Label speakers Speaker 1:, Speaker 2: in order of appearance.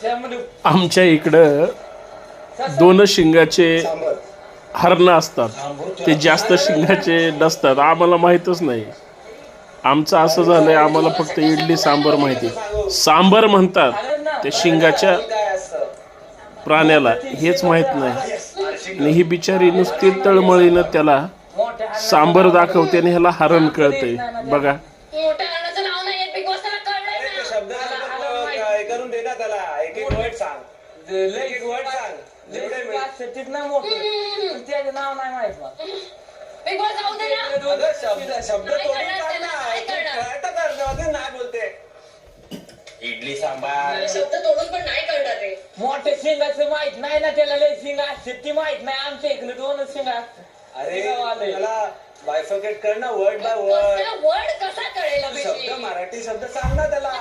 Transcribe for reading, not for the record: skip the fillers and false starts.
Speaker 1: आमच्या इकडं 2 शिंगाचे हरणं असतात, ते जास्त शिंगाचे नसतात. आम्हाला माहीतच नाही. आमचं असं झालंय, आम्हाला फक्त इडली सांबर माहिती. सांबर म्हणतात ते शिंगाच्या प्राण्याला, हेच माहीत नाही. आणि ही बिचारी नुसती तळमळीनं त्याला सांबर दाखवते आणि ह्याला हरण कळतंय. बघा
Speaker 2: इडली सांबार शब्द तोडून पण नाही करणार रे.
Speaker 3: मोठ्या शिंगाचं माहित नाही ना, त्याला लय शिंग असते ती माहित नाही. आमच्या इकडे 2च शिंग असतात.
Speaker 4: अरे मला बायफर्केट कर ना, वर्ड बाय वर्ड.
Speaker 2: वर्ड कसा कळेल?
Speaker 4: शब्द मराठी शब्द सांग ना त्याला.